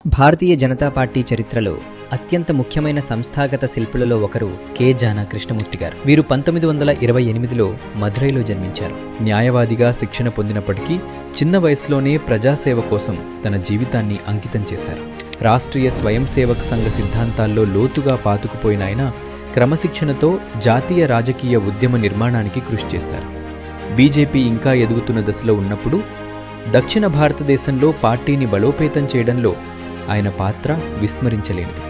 Bharatiya Janata party చరిత్రలో అత్యంత ముఖ్యమైన సంస్థాగత శిల్పులలో ఒకరు కె. జానా కృష్ణమూర్తి గారు. వీరు 1928లో మదురైలో జన్మించారు. న్యాయవాదిగా శిక్షణ పొందినప్పటికీ చిన్న వయసులోనే ప్రజాసేవ కోసం తన జీవితాన్ని అంకితం చేశారు. రాష్ట్రీయ స్వయం సేవక్ సంఘ సిద్ధాంతాల్లో లోతుగా పాతుకుపోయిన ఆయన క్రమశిక్షణతో జాతీయ రాజకీయ ఉద్యమ నిర్మాణానికి కృషి చేశారు. బీజేపీ ఇంకా ఎదుగుతున్న దశలో ఉన్నప్పుడు దక్షిణ భారతదేశంలో పార్టీని బలోపేతం చేయడంలో ఆయన పాత్ర విస్మరించలేనిది.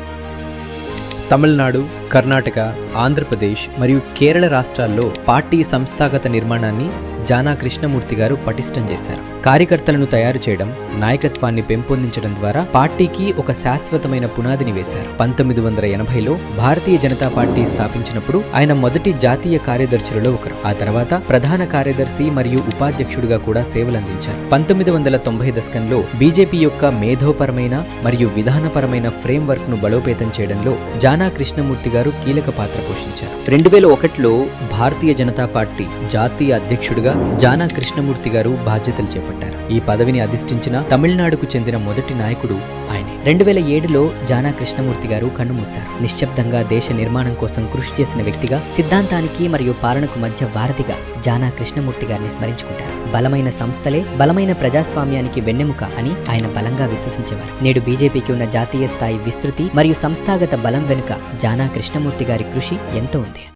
తమిళనాడు, కర్ణాటక, ఆంధ్రప్రదేశ్ మరియు కేరళ రాష్ట్రాల్లో పార్టీ సంస్థాగత నిర్మాణాన్ని జానా కృష్ణమూర్తి గారు పటిష్టం చేశారు. కార్యకర్తలను తయారు చేయడం, నాయకత్వాన్ని పెంపొందించడం ద్వారా పార్టీకి ఒక శాశ్వతమైన పునాదిని వేశారు. 1980లో భారతీయ జనతా పార్టీ స్థాపించినప్పుడు ఆయన మొదటి జాతీయ కార్యదర్శులలో ఒకరు. ఆ తర్వాత ప్రధాన కార్యదర్శి మరియు ఉపాధ్యక్షుడిగా కూడా సేవలందించారు. 1990 దశకంలో బీజేపీ యొక్క మేధోపరమైన మరియు విధానపరమైన ఫ్రేమ్వర్క్ ను బలోపేతం చేయడంలో జానా కృష్ణమూర్తి గారు కీలక పాత్ర పోషించారు. 2001లో భారతీయ జనతా పార్టీ జాతీయ అధ్యక్షుడిగా జానా కృష్ణమూర్తి గారు బాధ్యతలు చేపట్టారు. ఈ పదవిని అధిష్ఠించిన తమిళనాడుకు చెందిన మొదటి నాయకుడు ఆయనే. 2007లో జానా కృష్ణమూర్తి గారు కన్నుమూశారు. నిశ్శబ్దంగా దేశ నిర్మాణం కోసం కృషి చేసిన వ్యక్తిగా, సిద్ధాంతానికి మరియు పాలనకు మధ్య వారధిగా జానా కృష్ణమూర్తి గారిని స్మరించుకుంటారు. బలమైన సంస్థలే బలమైన ప్రజాస్వామ్యానికి వెన్నెముక అని ఆయన బలంగా విశ్వసించేవారు. నేడు బీజేపీకి ఉన్న జాతీయ స్థాయి విస్తృతి మరియు సంస్థాగత బలం వెనుక జానా కృష్ణమూర్తి గారి కృషి ఎంతో ఉంది.